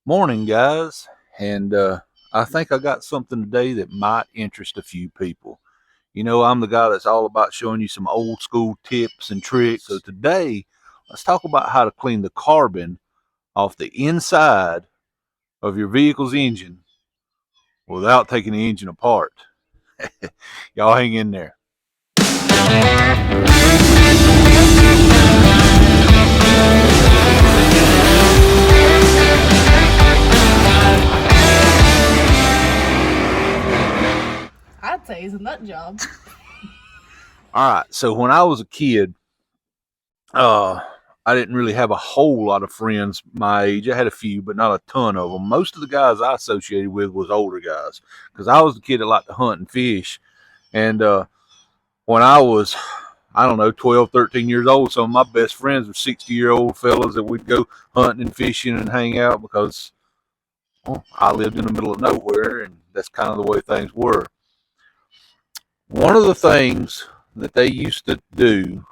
Morning, guys. And I think I got something today that might interest a few people. You know, I'm the guy that's all about showing you some old school tips and tricks. So today, let's talk about how to clean the carbon off the inside of your vehicle's engine without taking the engine apart. Y'all hang in there. I'd say he's a nut job. All right. So when I was a kid, uh, I didn't really have a whole lot of friends my age. I had a few, but not a ton of them. Most of the guys I associated with was older guys because I was the kid that liked to hunt and fish. And when I was, I don't know, 12, 13 years old, some of my best friends were 60-year-old fellas that we'd go hunting and fishing and hang out because I lived in the middle of nowhere, and that's kind of the way things were. One of the things that they used to do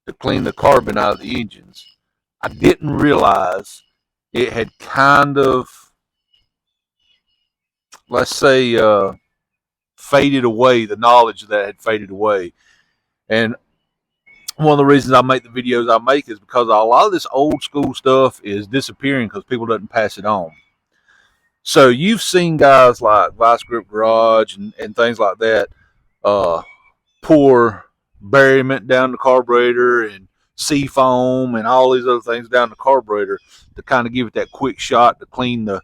to clean the carbon out of the engines, I didn't realize it had kind of, let's say, faded away. The knowledge of that had faded away. And one of the reasons I make the videos I make is because a lot of this old school stuff is disappearing because people doesn't pass it on. So you've seen guys like Vice Grip Garage and things like that uh, pour berryment down the carburetor and sea foam and all these other things down the carburetor to kind of give it that quick shot to clean the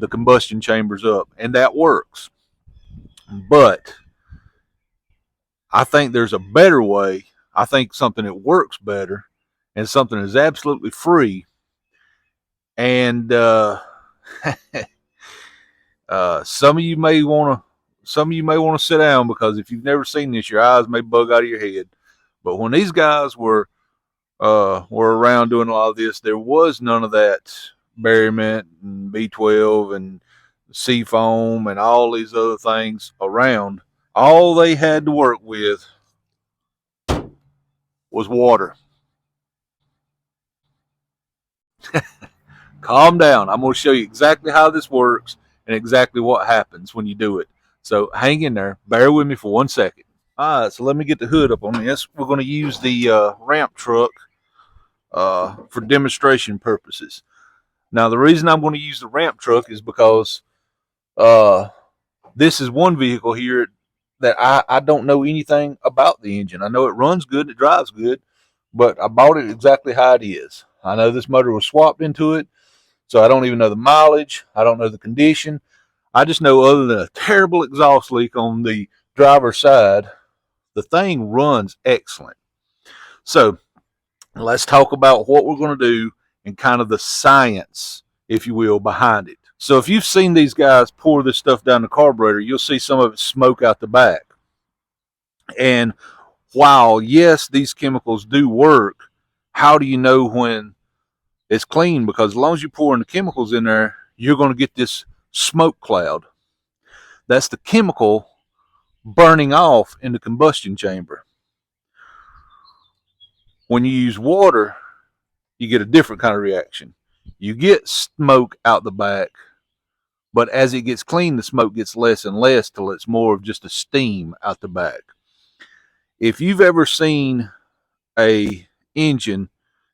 combustion chambers up. And that works. But I think there's a better way. I think something that works better and something that's absolutely free. And some of you may want to sit down because if you've never seen this, your eyes may bug out of your head. But when these guys were around doing a lot of this, there was none of that berryment and B12 and sea foam and all these other things around. All they had to work with was water. Calm down. I'm going to show you exactly how this works and exactly what happens when you do it. So hang in there. Bear with me for 1 second. All right, so let me get the hood up on this. We're going to use the ramp truck for demonstration purposes. Now, the reason I'm going to use the ramp truck is because uh, this is one vehicle here that I don't know anything about the engine. I know it runs good, it drives good, but I bought it exactly how it is. I know this motor was swapped into it, so I don't even know the mileage. I don't know the condition. I just know other than a terrible exhaust leak on the driver's side, the thing runs excellent. So let's talk about what we're going to do and kind of the science, if you will, behind it. So if you've seen these guys pour this stuff down the carburetor, you'll see some of it smoke out the back. And while, yes, these chemicals do work, how do you know when it's clean? Because as long as you're pouring the chemicals in there, you're going to get this smoke cloud. That's the chemical burning off in the combustion chamber. When you use water, you get a different kind of reaction. You get smoke out the back, but as it gets clean, the smoke gets less and less till it's more of just a steam out the back. If you've ever seen a engine,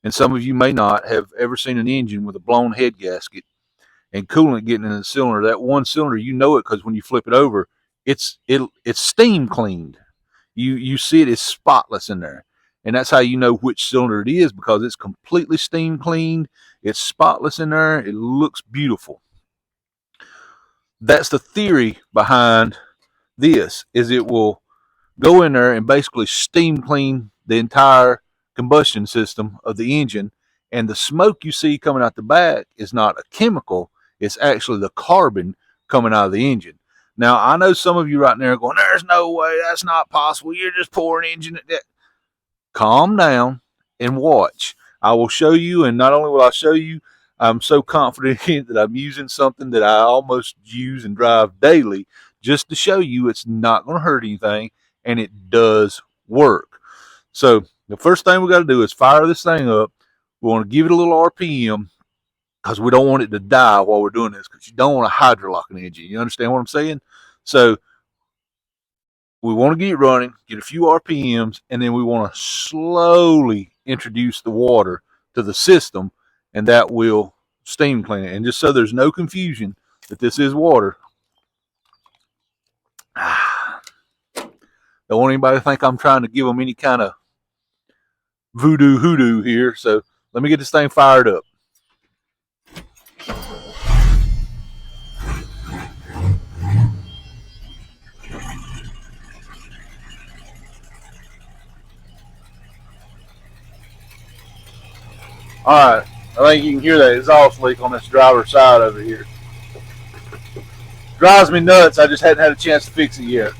and some of you may not have ever seen an engine with a blown head gasket and coolant getting in the cylinder, that one cylinder, you know it because when you flip it over, it's steam cleaned. You see it is spotless in there. And that's how you know which cylinder it is because it's completely steam cleaned. It's spotless in there. It looks beautiful. That's the theory behind this, is it will go in there and basically steam clean the entire combustion system of the engine. And the smoke you see coming out the back is not a chemical. It's actually the carbon coming out of the engine. Now, I know some of you right now are going, there's no way, that's not possible. You're just pouring engine. Calm down and watch. I will show you, and not only will I show you, I'm so confident in it that I'm using something that I almost use and drive daily just to show you it's not going to hurt anything, and it does work. So the first thing we got to do is fire this thing up. We want to give it a little RPM, because we don't want it to die while we're doing this, because you don't want to hydrolock an engine. You understand what I'm saying? So we want to get it running, get a few RPMs, and then we want to slowly introduce the water to the system, and that will steam clean it. And just so there's no confusion that this is water, don't want anybody to think I'm trying to give them any kind of voodoo hoodoo here. So let me get this thing fired up. Alright, I think you can hear that exhaust leak on this driver's side over here. Drives me nuts, I just hadn't had a chance to fix it yet.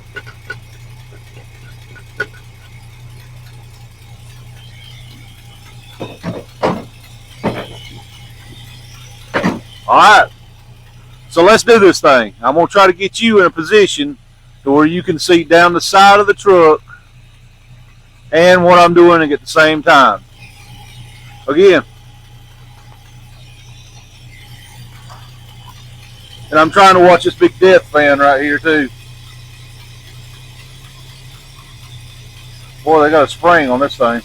Alright, so let's do this thing. I'm going to try to get you in a position to where you can see down the side of the truck and what I'm doing at the same time. Again. And I'm trying to watch this big death fan right here too. Boy, they got a spring on this thing.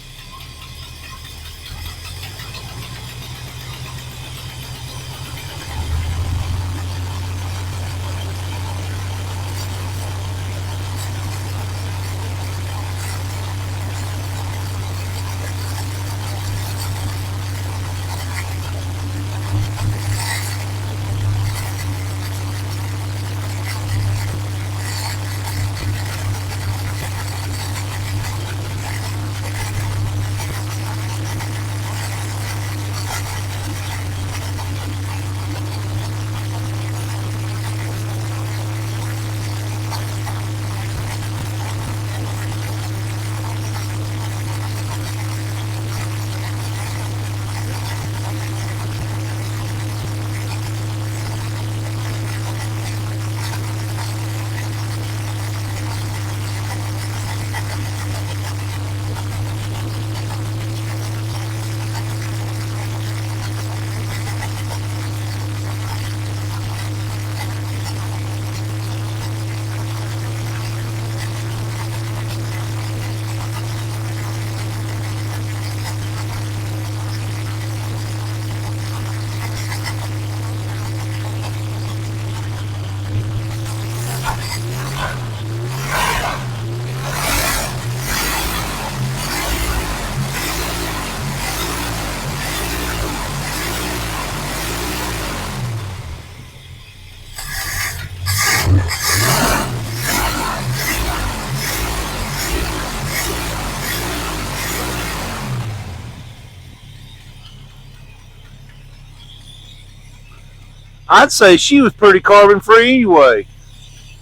I'd say she was pretty carbon free anyway.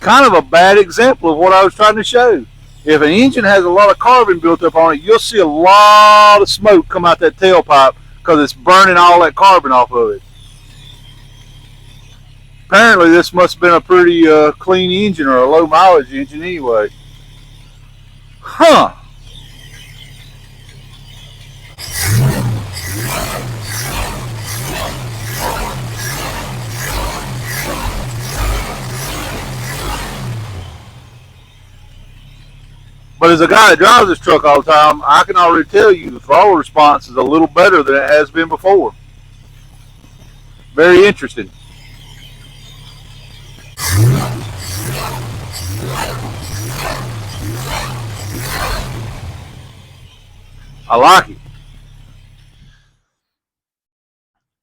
Kind of a bad example of what I was trying to show. If an engine has a lot of carbon built up on it, you'll see a lot of smoke come out that tailpipe because it's burning all that carbon off of it. Apparently this must have been a pretty clean engine or a low mileage engine anyway. Huh. But as a guy that drives this truck all the time, I can already tell you the throttle response is a little better than it has been before. Very interesting. I like it.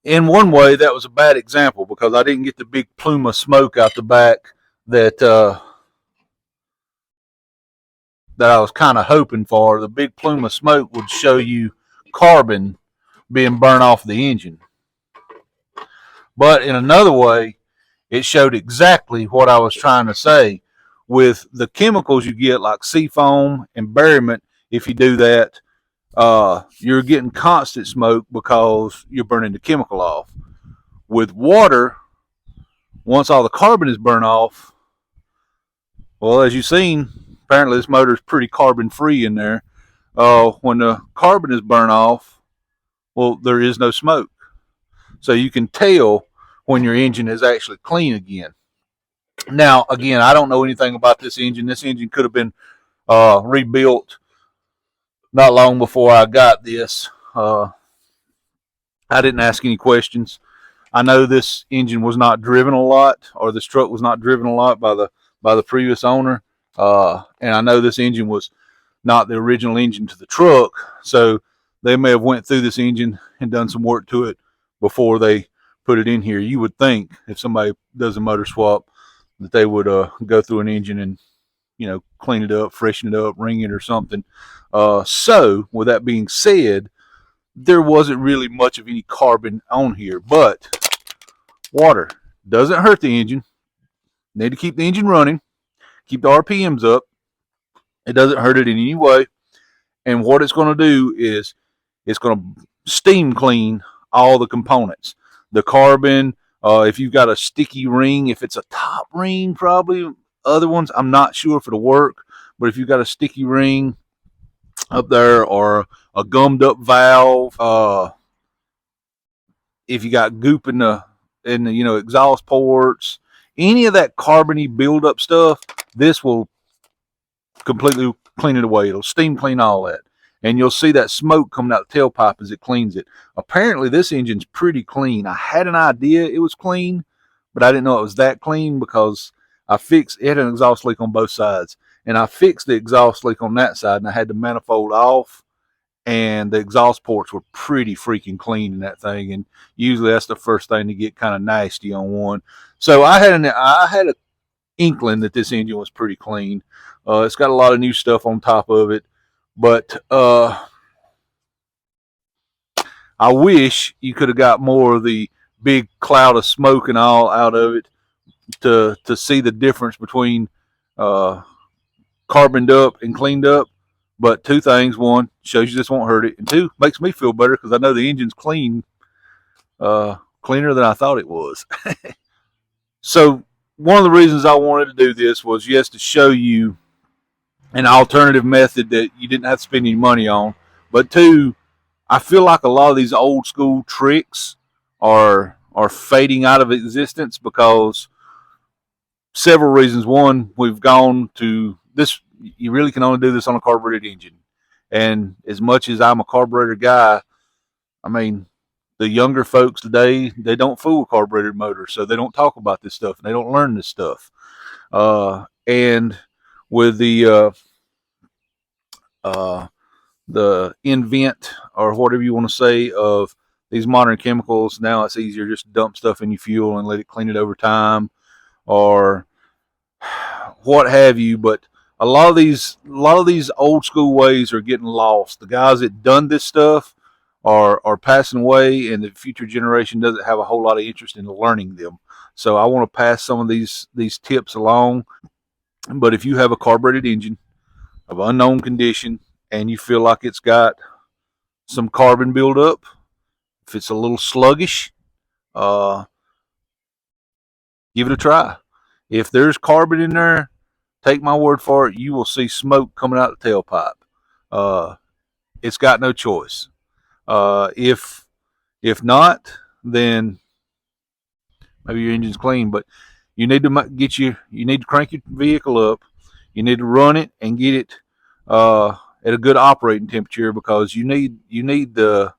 In one way, that was a bad example because I didn't get the big plume of smoke out the back that I was kind of hoping for. The big plume of smoke would show you carbon being burned off the engine. But in another way, it showed exactly what I was trying to say. With the chemicals you get, like seafoam and berryment, if you do that, you're getting constant smoke because you're burning the chemical off. With water, once all the carbon is burned off, well, as you've seen, apparently this motor is pretty carbon free in there. When the carbon is burned off, well, there is no smoke. So you can tell when your engine is actually clean again. Now, again, I don't know anything about this engine. This engine could have been rebuilt not long before I got this. I didn't ask any questions. I know this engine was not driven a lot, or this truck was not driven a lot by the previous owner. And I know this engine was not the original engine to the truck, so they may have went through this engine and done some work to it before they put it in here. You would think if somebody does a motor swap that they would go through an engine and clean it up, freshen it up, ring it or something. So with that being said, there wasn't really much of any carbon on here, but water doesn't hurt the engine. Need to keep the engine running, keep the RPMs up. It doesn't hurt it in any way. And what it's going to do is it's going to steam clean all the components. The carbon, if you've got a sticky ring, if it's a top ring, probably other ones, I'm not sure if it'll work. But if you've got a sticky ring up there or a gummed up valve, if you got goop in the exhaust ports, any of that carbony buildup stuff, this will completely clean it away. It'll steam clean all that. And you'll see that smoke coming out the tailpipe as it cleans it. Apparently, this engine's pretty clean. I had an idea it was clean, but I didn't know it was that clean because it had an exhaust leak on both sides. And I fixed the exhaust leak on that side, and I had the manifold off, and the exhaust ports were pretty freaking clean in that thing. And usually that's the first thing to get kind of nasty on one. So I had an inkling that this engine was pretty clean. It's got a lot of new stuff on top of it, but I wish you could have got more of the big cloud of smoke and all out of it to see the difference between carboned up and cleaned up. But two things: one, shows you this won't hurt it, and two, makes me feel better because I know the engine's clean, cleaner than I thought it was. So one of the reasons I wanted to do this was, yes, to show you an alternative method that you didn't have to spend any money on, but two, I feel like a lot of these old school tricks are fading out of existence because several reasons. One, we've gone to this. You really can only do this on a carbureted engine. And as much as I'm a carburetor guy, I mean, the younger folks today, they don't fool with carbureted motors, so they don't talk about this stuff and they don't learn this stuff. And with the invent or whatever you want to say of these modern chemicals, now it's easier just to dump stuff in your fuel and let it clean it over time or what have you. But a lot of these old school ways are getting lost. The guys that done this stuff are passing away, and the future generation doesn't have a whole lot of interest in learning them. So I want to pass some of these tips along. But if you have a carbureted engine of unknown condition and you feel like it's got some carbon buildup, if it's a little sluggish, give it a try. If there's carbon in there, take my word for it, you will see smoke coming out the tailpipe. It's got no choice. If not, then maybe your engine's clean, but you need to you need to crank your vehicle up. You need to run it and get it at a good operating temperature because you need the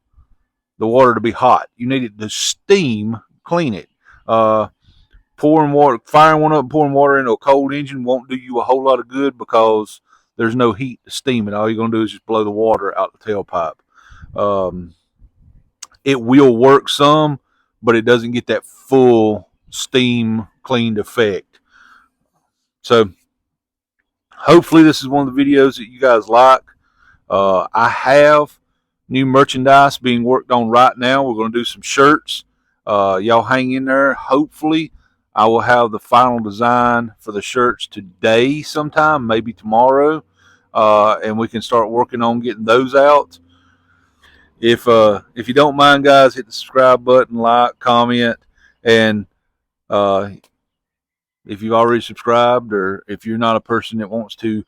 water to be hot. You need it to steam clean it. Pouring water, firing one up and pouring water into a cold engine won't do you a whole lot of good because there's no heat to steam it. All you're going to do is just blow the water out the tailpipe. It will work some, but it doesn't get that full steam cleaned effect. So hopefully this is one of the videos that you guys like. I have new merchandise being worked on right now. We're going to do some shirts. Y'all hang in there. Hopefully I will have the final design for the shirts today sometime, maybe tomorrow, and we can start working on getting those out. If you don't mind, guys, hit the subscribe button, like, comment, and if you've already subscribed, or if you're not a person that wants to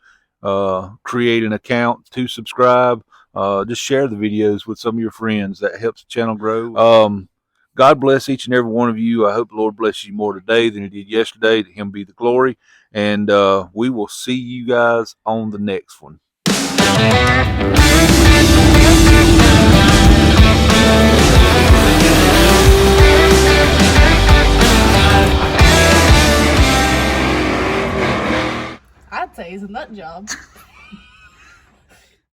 create an account to subscribe, just share the videos with some of your friends. That helps the channel grow. God bless each and every one of you. I hope the Lord blesses you more today than He did yesterday. To Him be the glory. And we will see you guys on the next one. I'd say he's a nut job.